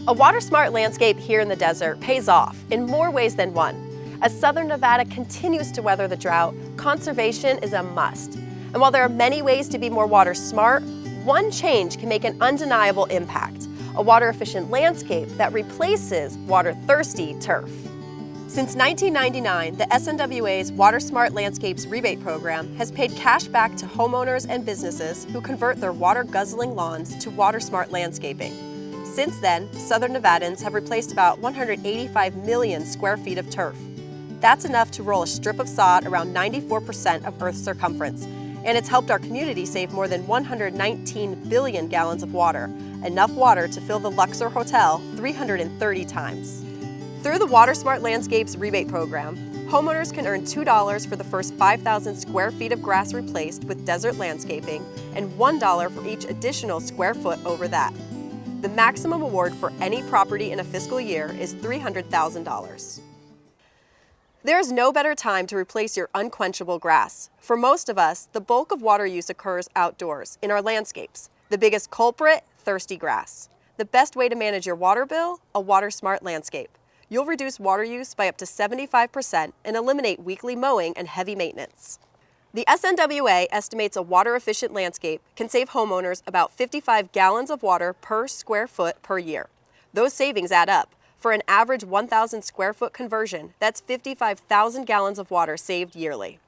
A water-smart landscape here in the desert pays off in more ways than one. As Southern Nevada continues to weather the drought, conservation is a must. And while there are many ways to be more water smart, one change can make an undeniable impact: a water-efficient landscape that replaces water-thirsty turf. Since 1999, the SNWA's Water Smart Landscapes rebate program has paid cash back to homeowners and businesses who convert their water-guzzling lawns to water-smart landscaping. Since then, Southern Nevadans have replaced about 185 million square feet of turf. That's enough to roll a strip of sod around 94% of Earth's circumference, and it's helped our community save more than 119 billion gallons of water, enough water to fill the Luxor Hotel 330 times. Through the Water Smart Landscapes rebate program, homeowners can earn $2 for the first 5,000 square feet of grass replaced with desert landscaping and $1 for each additional square foot over that. The maximum award for any property in a fiscal year is $300,000. There is no better time to replace your unquenchable grass. For most of us, the bulk of water use occurs outdoors, in our landscapes. The biggest culprit, thirsty grass. The best way to manage your water bill? A water-smart landscape. You'll reduce water use by up to 75% and eliminate weekly mowing and heavy maintenance. The SNWA estimates a water-efficient landscape can save homeowners about 55 gallons of water per square foot per year. Those savings add up. For an average 1,000 square foot conversion, that's 55,000 gallons of water saved yearly.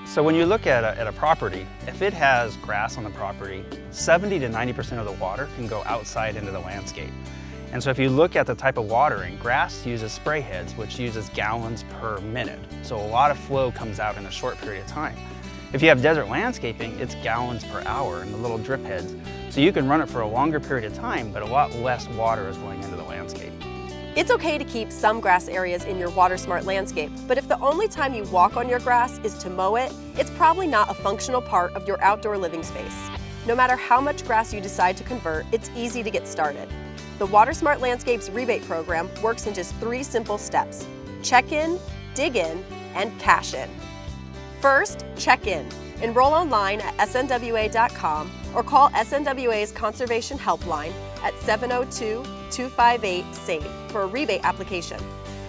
So when you look at a property, if it has grass on the property, 70 to 90% of the water can go outside into the landscape. And so if you look at the type of watering, grass uses spray heads, which uses gallons per minute. So a lot of flow comes out in a short period of time. If you have desert landscaping, it's gallons per hour in the little drip heads. So you can run it for a longer period of time, but a lot less water is going into the landscape. It's okay to keep some grass areas in your water-smart landscape, but if the only time you walk on your grass is to mow it, it's probably not a functional part of your outdoor living space. No matter how much grass you decide to convert, it's easy to get started. The Water Smart Landscapes rebate program works in just 3 simple steps: check in, dig in, and cash in. First, check in. Enroll online at snwa.com or call SNWA's Conservation Helpline at 702-258-SAVE for a rebate application.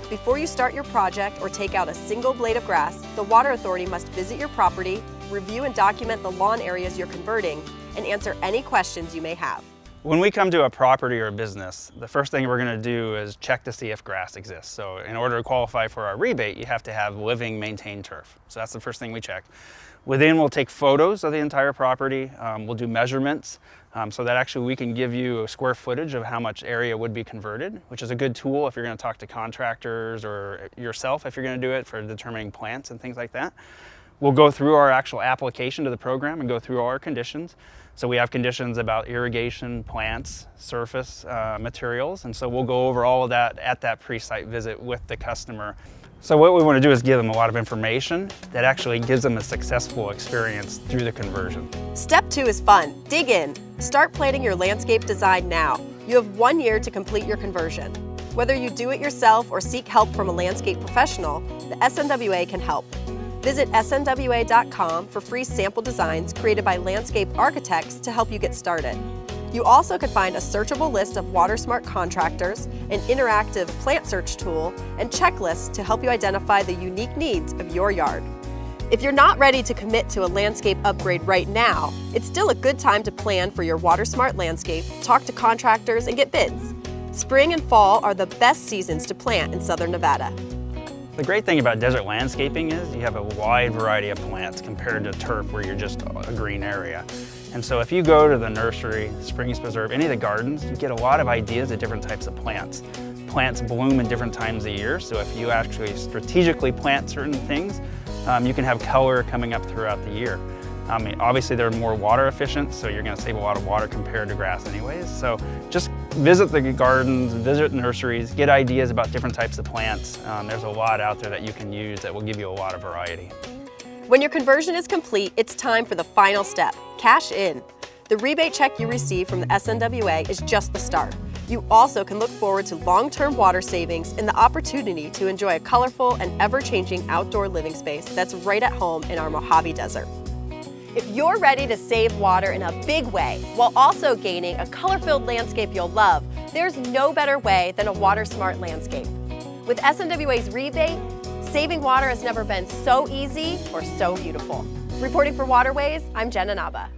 Before you start your project or take out a single blade of grass, the Water Authority must visit your property, review and document the lawn areas you're converting, and answer any questions you may have. When we come to a property or a business, the first thing we're going to do is check to see if grass exists. So in order to qualify for our rebate, you have to have living, maintained turf. So that's the first thing we check. Within, we'll take photos of the entire property. We'll do measurements so that actually we can give you a square footage of how much area would be converted, which is a good tool if you're going to talk to contractors or yourself if you're going to do it for determining plants and things like that. We'll go through our actual application to the program and go through all our conditions. So we have conditions about irrigation, plants, surface materials, and so we'll go over all of that at that pre-site visit with the customer. So what we want to do is give them a lot of information that actually gives them a successful experience through the conversion. Step 2 is fun. Dig in. Start planning your landscape design now. You have 1 year to complete your conversion. Whether you do it yourself or seek help from a landscape professional, the SNWA can help. Visit snwa.com for free sample designs created by landscape architects to help you get started. You also can find a searchable list of water-smart contractors, an interactive plant search tool, and checklists to help you identify the unique needs of your yard. If you're not ready to commit to a landscape upgrade right now, it's still a good time to plan for your water-smart landscape, talk to contractors, and get bids. Spring and fall are the best seasons to plant in Southern Nevada. The great thing about desert landscaping is you have a wide variety of plants compared to turf where you're just a green area. And so if you go to the nursery, Springs Preserve, any of the gardens, you get a lot of ideas of different types of plants. Plants bloom in different times of year, so if you actually strategically plant certain things, you can have color coming up throughout the year. Obviously they're more water efficient, so you're going to save a lot of water compared to grass anyways. So just visit the gardens, visit nurseries, get ideas about different types of plants. There's a lot out there that you can use that will give you a lot of variety. When your conversion is complete, it's time for the final step: cash in. The rebate check you receive from the SNWA is just the start. You also can look forward to long-term water savings and the opportunity to enjoy a colorful and ever-changing outdoor living space that's right at home in our Mojave Desert. If you're ready to save water in a big way while also gaining a color-filled landscape you'll love, There's no better way than a water-smart landscape. With SNWA's rebate, saving water has never been so easy or so beautiful. Reporting for Waterways, I'm Jenna Nava.